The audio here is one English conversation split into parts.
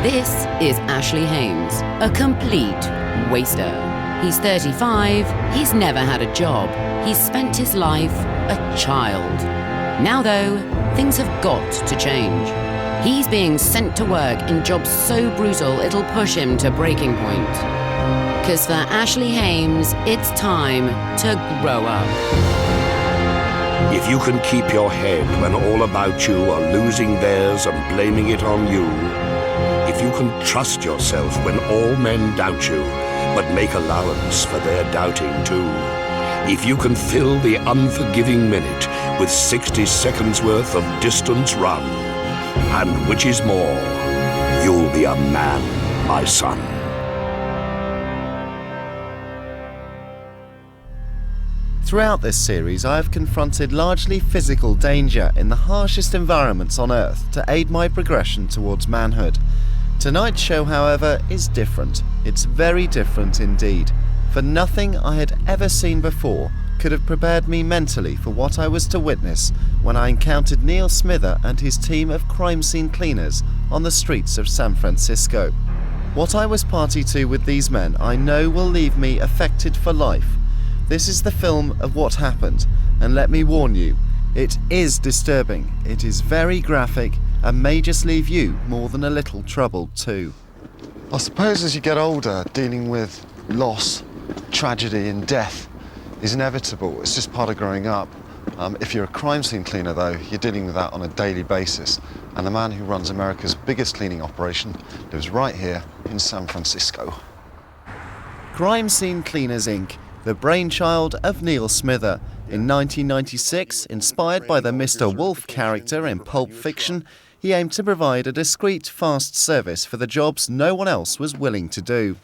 This is Ashley Hames, a complete waster. He's 35, he's never had a job, he's spent his life a child. Now though, things have got to change. He's being sent to work in jobs so brutal it'll push him to breaking point. 'Cause for Ashley Hames, it's time to grow up. If you can keep your head when all about you are losing theirs and blaming it on you, if you can trust yourself when all men doubt you, but make allowance for their doubting too, if you can fill the unforgiving minute with 60 seconds worth of distance run, and which is more, you'll be a man, my son. Throughout this series, I have confronted largely physical danger in the harshest environments on Earth to aid my progression towards manhood. Tonight's show, however, is different. It's very different indeed, for nothing I had ever seen before could have prepared me mentally for what I was to witness when I encountered Neil Smither and his team of crime scene cleaners on the streets of San Francisco. What I was party to with these men I know will leave me affected for life. This is the film of what happened, and let me warn you, it is disturbing, it is very graphic, and may just leave you more than a little troubled too. I suppose as you get older, dealing with loss, tragedy and death is inevitable. It's just part of growing up. If you're a crime scene cleaner though, you're dealing with that on a daily basis. And the man who runs America's biggest cleaning operation lives right here in San Francisco. Crime Scene Cleaners Inc., the brainchild of Neil Smither. In 1996, inspired by the Mr. Wolf character in Pulp Fiction, he aimed to provide a discreet, fast service for the jobs no one else was willing to do.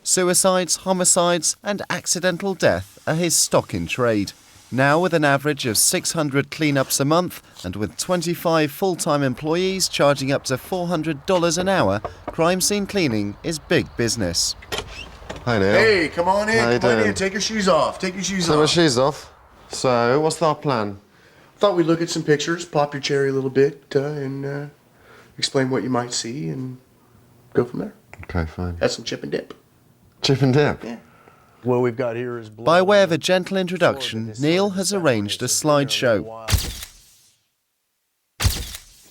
Suicides, homicides and accidental death are his stock in trade. Now with an average of 600 cleanups a month and with 25 full-time employees charging up to $400 an hour, crime scene cleaning is big business. Hi Neil. Hey, come on in. How you Come on doing? in. Take your shoes off. Take your shoes Take my off. shoes off. So, what's our plan? Thought we'd look at some pictures, pop your cherry a little bit, and explain what you might see, and go from there. Okay, fine. Have some chip and dip. Chip and dip? Yeah. What we've got here is By way of a gentle introduction, Neil has arranged a slideshow.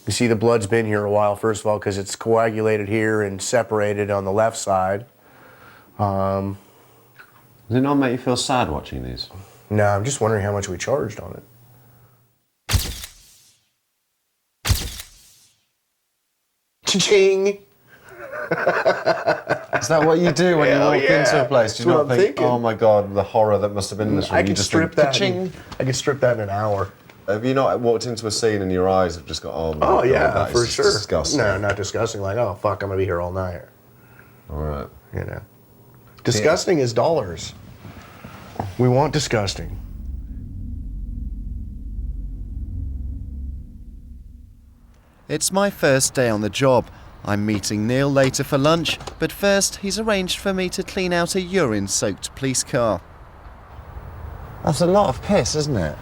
You see the blood's been here a while, first of all, because it's coagulated here and separated on the left side. Does it not make you feel sad watching these? No, I'm just wondering how much we charged on it. Cha-ching! Is that what you do when you Hell walk yeah. into a place? Do you That's not what I'm think, thinking. oh my God, the horror that must have been in this room? I You could just strip think, that. "Ka-ching." I could strip that in an hour. Have you not walked into a scene and your eyes have just got, oh my Oh God, yeah, that for is sure. disgusting. No, not disgusting. Like, oh fuck, I'm gonna be here all night. All right. You know, disgusting is dollars. We want disgusting. It's my first day on the job. I'm meeting Neil later for lunch, but first he's arranged for me to clean out a urine-soaked police car. That's a lot of piss, isn't it?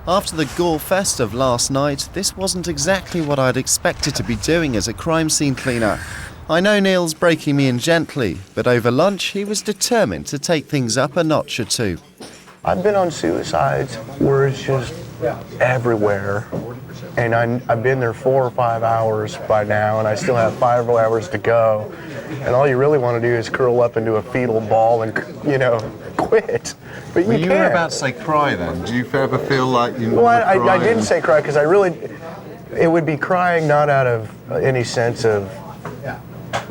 After the gore fest of last night, this wasn't exactly what I'd expected to be doing as a crime scene cleaner. I know Neil's breaking me in gently, but over lunch he was determined to take things up a notch or two. I've been on suicides where it's just everywhere. And I've been there 4 or 5 hours by now, and I still have 5 hours to go. And all you really want to do is curl up into a fetal ball and, you know, quit. But Well, you you can't. were about to say cry then. Do you ever feel like you Well, want to I cry? didn't say cry because it would be crying not out of any sense of,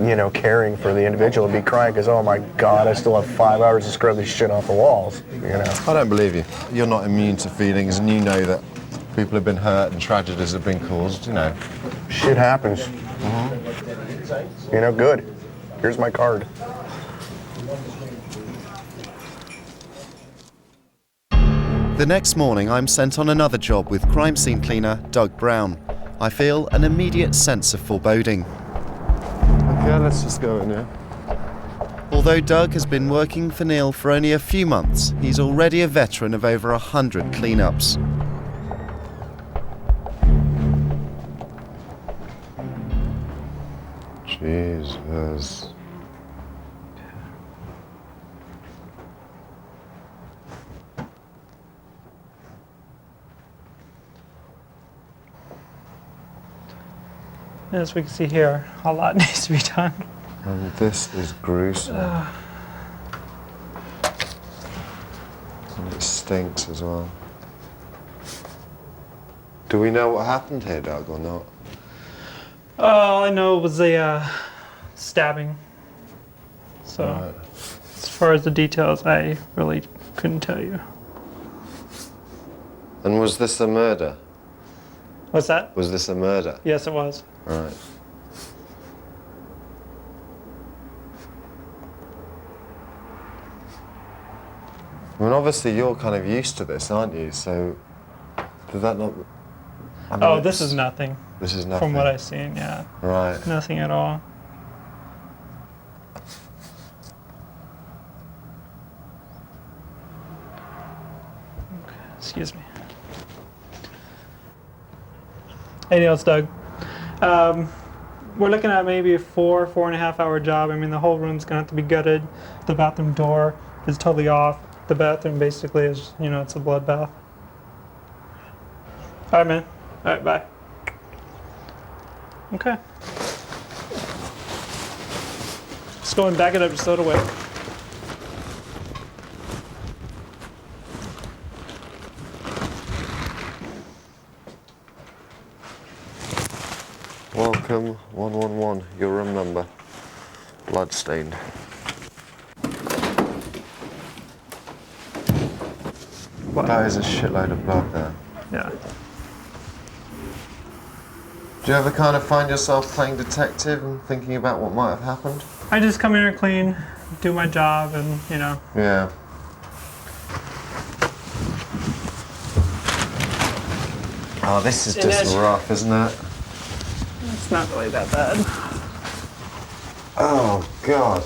you know, caring for the individual. It'd be crying because, oh my God, I still have 5 hours to scrub this shit off the walls, you know. I don't believe you. You're not immune to feelings, and you know that people have been hurt and tragedies have been caused, you know. Shit happens. You know, good. Here's my card. The next morning I'm sent on another job with crime scene cleaner Doug Brown. I feel an immediate sense of foreboding. Okay, let's just go in, yeah? Although Doug has been working for Neil for only a few months, he's already a veteran of over 100 cleanups. Jesus. As we can see here, a lot needs to be done. And this is gruesome. And it stinks as well. Do we know what happened here, Doug, or not? All I know was a stabbing. So, Right. as far as the details, I really couldn't tell you. And was this a murder? What's that? Was this a murder? Yes, it was. Right. I mean, obviously you're kind of used to this, aren't you? So, did that not... I mean, Oh, this is nothing. This is nothing. From what I've seen, yeah. Right. Nothing at all. Okay, excuse me. Anything else, Doug? We're looking at maybe a 4.5 hour job. I mean, the whole room's gonna have to be gutted. The bathroom door is totally off. The bathroom basically is, it's a bloodbath. All right, man. All right, bye. Okay. Just go and back it up just throw it away. Welcome, 111, your room number. Bloodstained. What? That is a shitload of blood there. Yeah. Do you ever kind of find yourself playing detective and thinking about what might have happened? I just come here clean, do my job, and Yeah. Oh, this is It just is. rough, isn't it? it's not really that bad. Oh, God.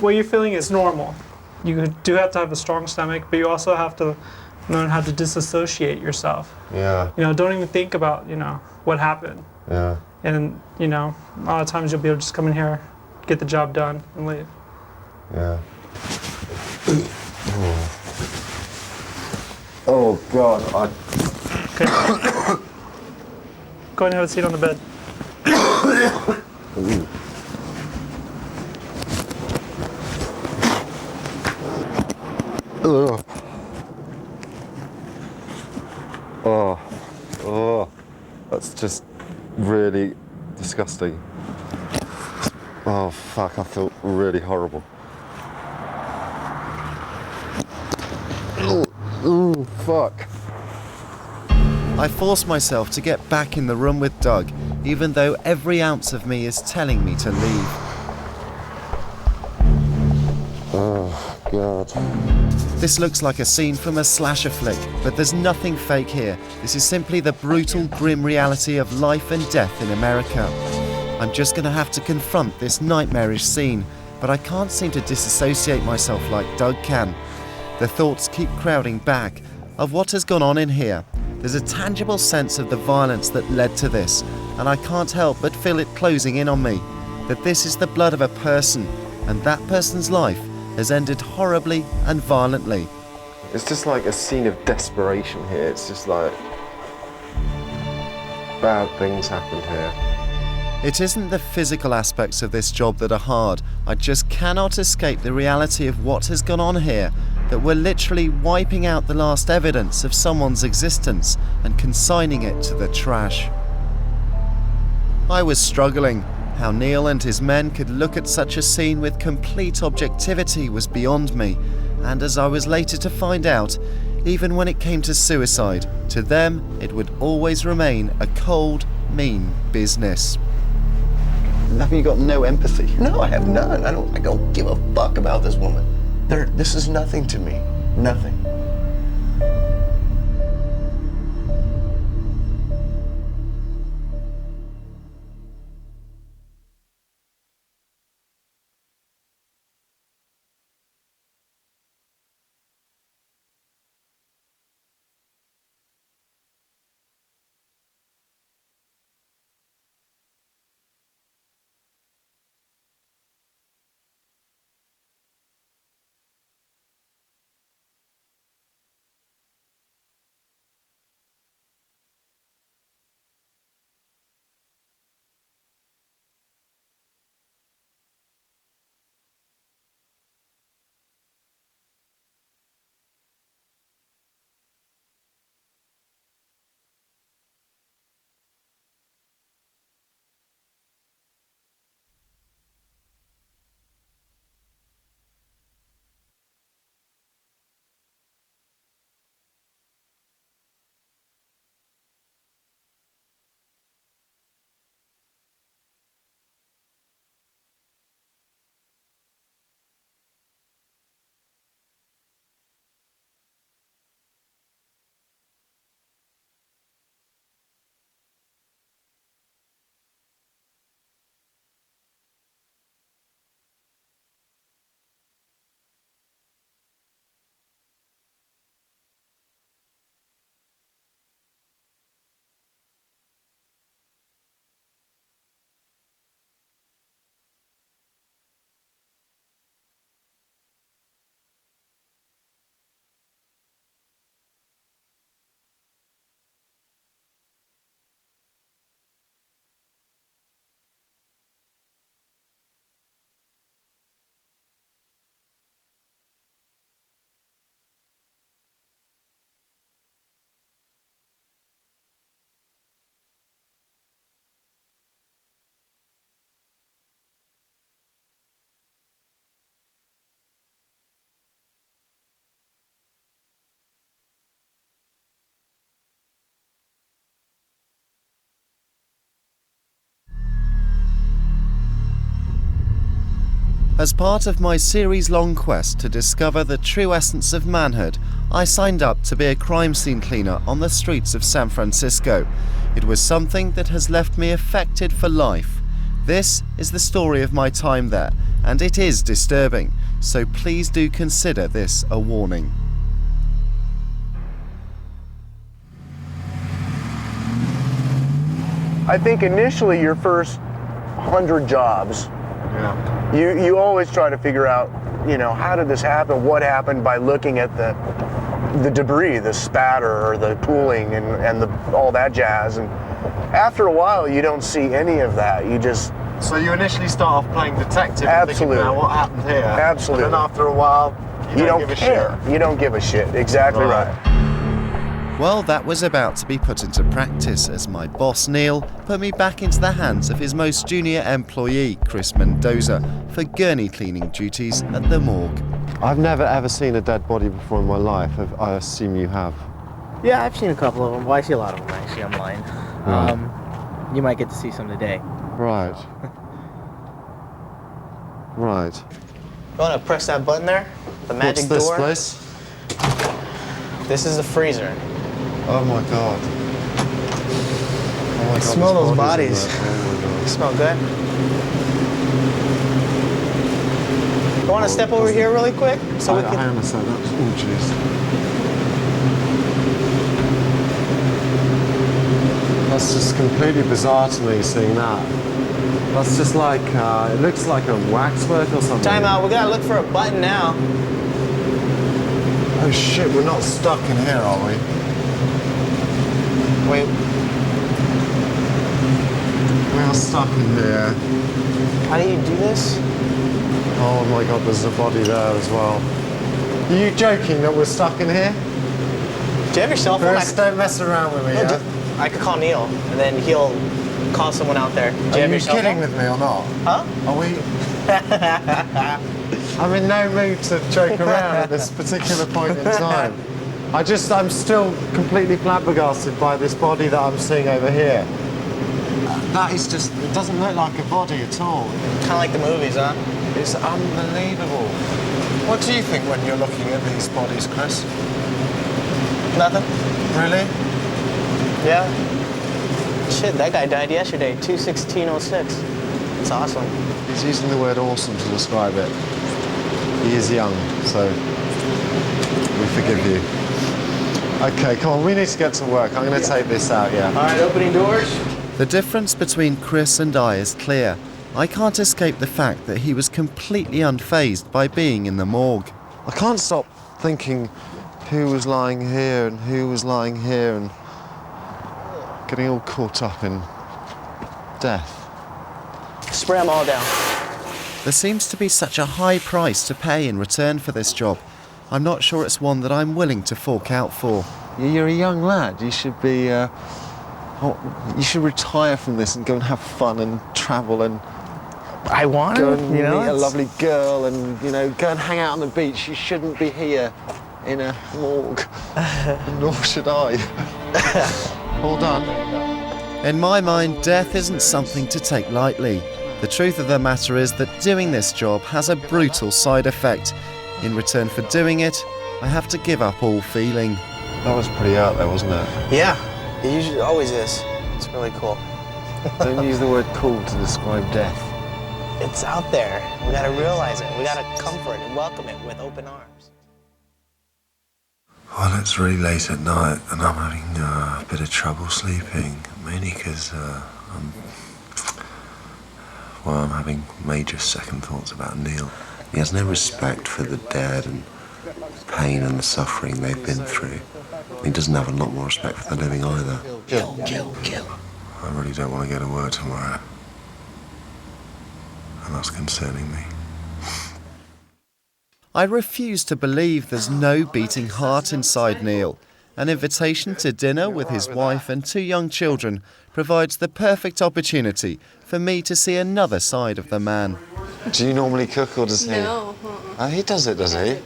What you're feeling is normal. You do have to have a strong stomach, but you also have to learn how to disassociate yourself. Yeah, Don't even think about, what happened. yeah. And, a lot of times you'll be able to just come in here, get the job done, and leave. Yeah. Oh, God. Okay. Go ahead and have a seat on the bed. Ugh. Oh, that's just really disgusting. Oh, fuck, I feel really horrible. Ooh, fuck. I force myself to get back in the room with Doug, even though every ounce of me is telling me to leave. Oh, God. This looks like a scene from a slasher flick, but there's nothing fake here. This is simply the brutal, grim reality of life and death in America. I'm just gonna have to confront this nightmarish scene, but I can't seem to disassociate myself like Doug can. The thoughts keep crowding back of what has gone on in here. There's a tangible sense of the violence that led to this, and I can't help but feel it closing in on me, that this is the blood of a person, and that person's life has ended horribly and violently. It's just like a scene of desperation here. It's just like bad things happened here. It isn't the physical aspects of this job that are hard. I just cannot escape the reality of what has gone on here, that we're literally wiping out the last evidence of someone's existence and consigning it to the trash. I was struggling. How Neil and his men could look at such a scene with complete objectivity was beyond me, and as I was later to find out, even when it came to suicide, to them it would always remain a cold, mean business. Have you got no empathy? No, I have none. I don't give a fuck about this woman. This is nothing to me. Nothing. As part of my series-long quest to discover the true essence of manhood, I signed up to be a crime scene cleaner on the streets of San Francisco. It was something that has left me affected for life. This is the story of my time there, and it is disturbing, so please do consider this a warning. I think initially your first 100 jobs, you always try to figure out, how did this happen? What happened by looking at the debris, the spatter or the tooling and all that jazz. And after a while, you don't see any of that. You just... So you initially start off playing detective Absolutely. and thinking, now what happened here? Absolutely. And then after a while, you don't give a care. shit. You don't give a shit. Exactly right. Well, that was about to be put into practice as my boss Neil put me back into the hands of his most junior employee, Chris Mendoza, for gurney cleaning duties at the morgue. I've never ever seen a dead body before in my life. I assume you have. Yeah, I've seen a couple of them. Well, I see a lot of them actually online. You might get to see some today. Right. Right. You want to press that button there? The magic What's this door? place? This is the freezer. Oh my god. Oh my god. Smell there's those bodies. in there. Oh my god. Smell good? You want to step over here really quick? So we I can... understand that. Oh jeez. That's just completely bizarre to me seeing that. That's just like, it looks like a waxwork or something. Time out. We got to look for a button now. Oh shit, we're not stuck in here, are we? Wait. We are stuck in here. How do you do this? Oh my god, there's a body there as well. Are you joking that we're stuck in here? Do you have your cell phone? Chris, don't mess around with me, No, yeah? I could call Neil, and then he'll call someone out there. Do you Are have you your cell kidding phone? with me or not? Huh? Are we? I'm in no mood to joke around at this particular point in time. I'm still completely flabbergasted by this body that I'm seeing over here. That is just, it doesn't look like a body at all. Kind of like the movies, huh? It's unbelievable. What do you think when you're looking at these bodies, Chris? Nothing? Really? Yeah. Shit, that guy died yesterday, 2/16/06. It's awesome. He's using the word awesome to describe it. He is young, so we forgive you. Okay, come on, we need to get to work. I'm going to take this out, yeah. All right, opening doors. The difference between Chris and I is clear. I can't escape the fact that he was completely unfazed by being in the morgue. I can't stop thinking who was lying here and who was lying here and getting all caught up in death. Spray them all down. There seems to be such a high price to pay in return for this job. I'm not sure it's one that I'm willing to fork out for. You're a young lad. You should be. You should retire from this and go and have fun and travel and I want go to, and meet a lovely girl and go and hang out on the beach. You shouldn't be here in a morgue. Nor should I. All done. In my mind, death isn't something to take lightly. The truth of the matter is that doing this job has a brutal side effect. In return for doing it, I have to give up all feeling. That was pretty out there, wasn't it? Yeah, it usually always is. It's really cool. Don't use the word cool to describe death. It's out there. We gotta realize it. We gotta comfort and welcome it with open arms. Well, it's really late at night and I'm having a bit of trouble sleeping, mainly because I'm having major second thoughts about Neil. He has no respect for the dead and pain and the suffering they've been through. He doesn't have a lot more respect for the living either. Kill. I really don't want to go to work tomorrow. And that's concerning me. I refuse to believe there's no beating heart inside Neil. An invitation to dinner with his wife and 2 young children provides the perfect opportunity for me to see another side of the man. Do you normally cook or does he? No. Oh, he does it, does he?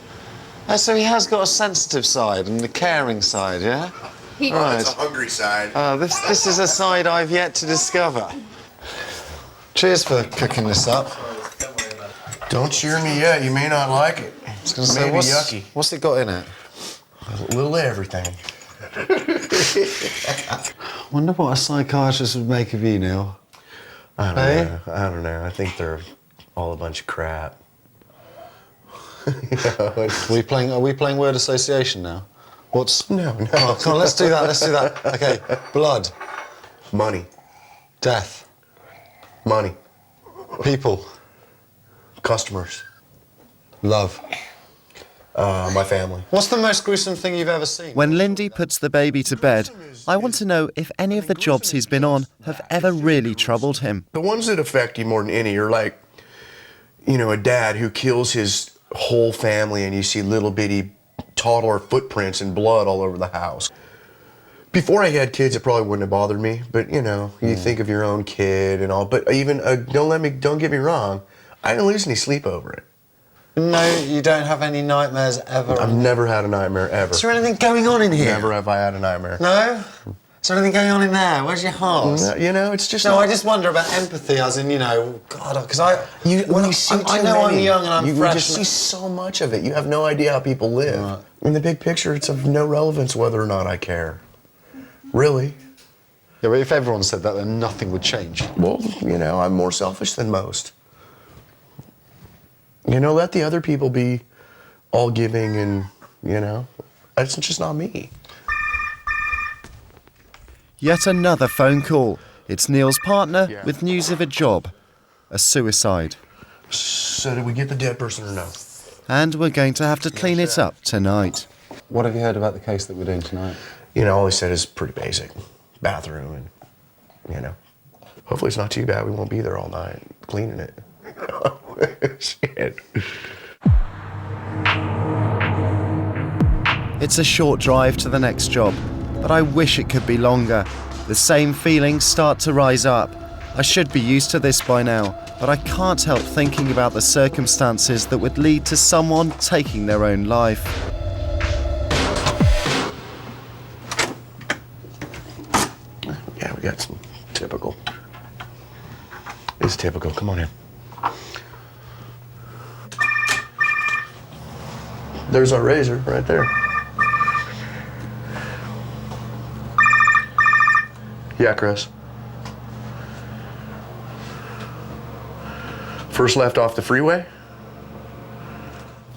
Oh, so he has got a sensitive side and a caring side, yeah? Right. It's a hungry side. This is a side I've yet to discover. Cheers for cooking this up. Don't cheer me yet. You may not like it. I was gonna say, Maybe yucky. what's it got in it? A little everything. Wonder what a psychiatrist would make of you, Neil. I don't Hey? know. I don't know. I think they're all a bunch of crap. You know, it's- Are we playing word association now? What's... No. Oh, come on, let's do that. Okay, blood, Money. death, Money. people, Customers. love. My family. What's the most gruesome thing you've ever seen? When Lindy puts the baby to bed, I want to know if any of the jobs he's been on have ever really troubled him. The ones that affect you more than any are like, you know, a dad who kills his whole family and you see little bitty toddler footprints and blood all over the house. Before I had kids, it probably wouldn't have bothered me, but you know, you think of your own kid and all, but even, don't get me wrong, I didn't lose any sleep over it. No, you don't have any nightmares ever. I've never had a nightmare, ever. Is there anything going on in here? Never have I had a nightmare. No? Is there anything going on in there? Where's your heart? No, you know, it's just No, not- I just wonder about empathy, as in, you know, God, because I see I too know I'm many. young and I'm you fresh. just see so much of it. You have no idea how people live. Right. In the big picture, it's of no relevance whether or not I care. Really? Yeah, but if everyone said that, then nothing would change. Well, you know, I'm more selfish than most. You know, let the other people be all giving and, you know, it's just not me. Yet another phone call. It's Neil's partner with news of a job, a suicide. So did we get the dead person or no? And we're going to have to clean it up tonight. What have you heard about the case that we're doing tonight? You know, all they said is pretty basic. Bathroom and, you know, hopefully it's not too bad. We won't be there all night cleaning it. Shit. It's a short drive to the next job, but I wish it could be longer. The same feelings start to rise up. I should be used to this by now, but I can't help thinking about the circumstances that would lead to someone taking their own life. Yeah, we got some typical. It's typical. Come on in. There's our razor right there. Yeah, Chris. First left off the freeway?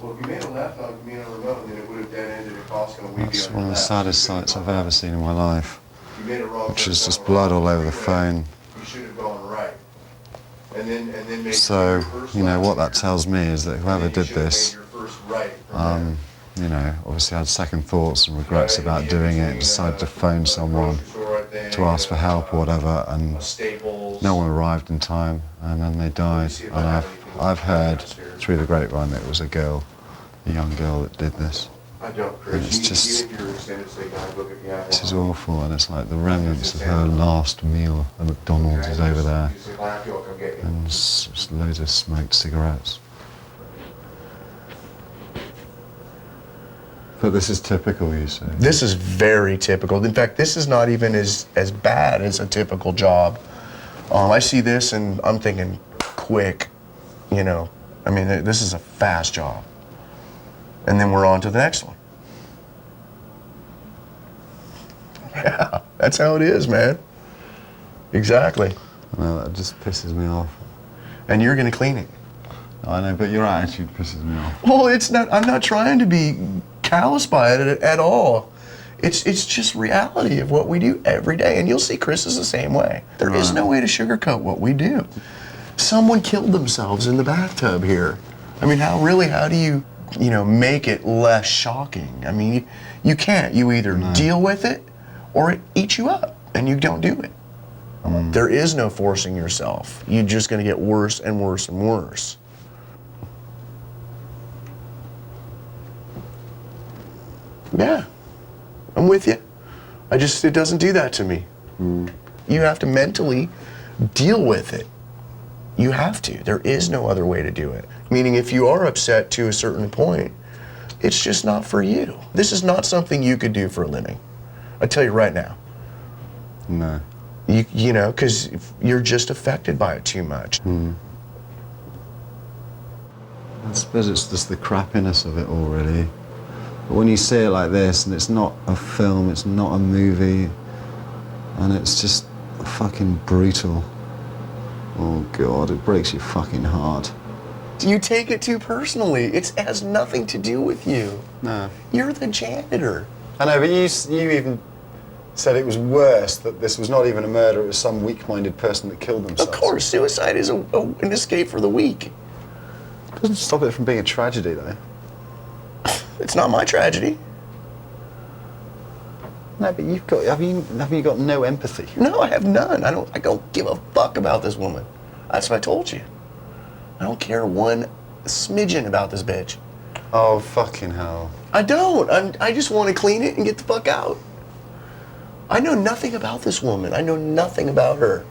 So if you made a left on Camino Ramon, then it would have dead-ended at Costco and we'd be That's on one of the saddest sights I've ever seen in my life, You made a wrong which is turn just on blood the all over the freeway. phone. You should have gone right. And then made So, your first you know, left what that turn. tells me is that And whoever then you did should have this, made your first right from there. you know, obviously had second thoughts and regrets about doing it and decided to phone someone to ask for help or whatever, and no one arrived in time, and then they died. And I've heard through the grapevine that it was a girl, a young girl that did this. I don't, And Chris. it's just, You and your extended stay guidebook if you have this is one. awful, and it's like the remnants of her last meal at McDonald's is over there, You say, "Well, I feel like I'm getting you." and just loads of smoked cigarettes. But this is typical, you say? This is very typical. In fact, this is not even as bad as a typical job. I see this and I'm thinking quick, you know. I mean, this is a fast job. And then we're on to the next one. Yeah, that's how it is, man. Exactly. Well, that just pisses me off. And you're gonna clean it. I know, but your attitude pisses me off. Well, it's not, I'm not trying to be callous by it at all. It's just reality of what we do every day. And you'll see Chris is the same way. There is no way to sugarcoat what we do. Someone killed themselves in the bathtub here. I mean, how do you make it less shocking? I mean, you can't. You either deal with it or it eats you up and you don't do it. There is no forcing yourself. You're just gonna get worse and worse and worse. Yeah, I'm with you. It doesn't do that to me. You have to mentally deal with it. You have to. There is no other way to do it. Meaning if you are upset to a certain point, it's just not for you. This is not something you could do for a living. I tell you right now. No. You know, because you're just affected by it too much. suppose it's just the crappiness of it all, really. But when you see it like this, and it's not a film, it's not a movie, and it's just fucking brutal. Oh God, it breaks your fucking heart. You take it too personally. It has nothing to do with you. No. You're the janitor. I know, but you even said it was worse, that this was not even a murder, it was some weak-minded person that killed themselves. Of course, suicide is an escape for the weak. It doesn't stop it from being a tragedy, though. It's not my tragedy. No, but have you got no empathy? No, I have none. I don't give a fuck about this woman. That's what I told you. I don't care one smidgen about this bitch. Oh, fucking hell. I don't. I just want to clean it and get the fuck out. I know nothing about this woman. I know nothing about her.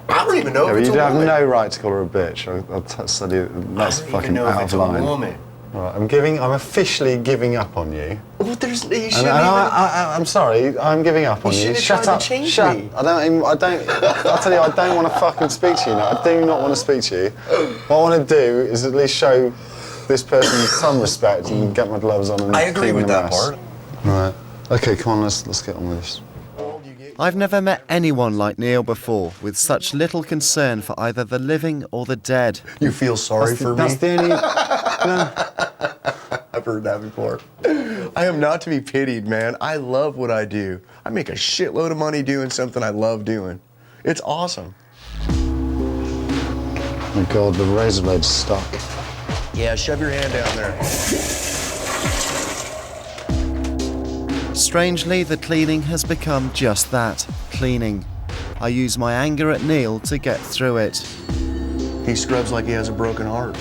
I don't even know if it's a woman. You have no right to call her a bitch. I'll tell you, that's fucking out of line. I don't even know if it's a woman. Right, I'm officially giving up on you. Well, you shouldn't I'm sorry, I'm giving up on you. Shut up. Change me. I'll tell you, I don't want to fucking speak to you now. I do not want to speak to you. What I want to do is at least show this person some respect and get my gloves on and I agree with that mess. part. Right. Okay, come on, let's get on with this. I've never met anyone like Neil before, with such little concern for either the living or the dead. You feel sorry for me? That's the only... No. I've heard that before. I am not to be pitied, man. I love what I do. I make a shitload of money doing something I love doing. It's awesome. Oh my God, the razor blade's stuck. Yeah, shove your hand down there. Strangely, the cleaning has become just that, cleaning. I use my anger at Neil to get through it. He scrubs like he has a broken heart.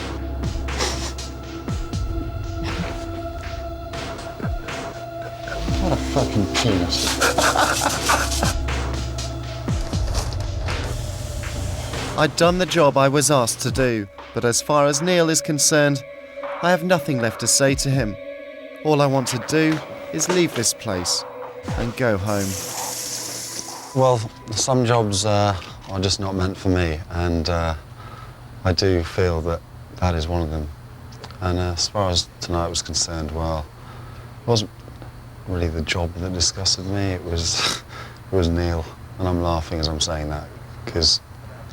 What a fucking penis. I'd done the job I was asked to do, but as far as Neil is concerned, I have nothing left to say to him. All I want to do is leave this place and go home. Well, some jobs are just not meant for me, and I do feel that is one of them. And as far as tonight was concerned, well, it wasn't really the job that disgusted me, it was Neil. And I'm laughing as I'm saying that, because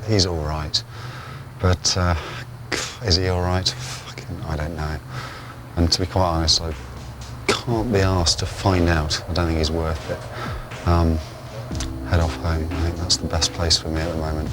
he's all right. But is he all right? Fucking, I don't know. And to be quite honest, I can't be asked to find out. I don't think he's worth it. Head off home. I think that's the best place for me at the moment.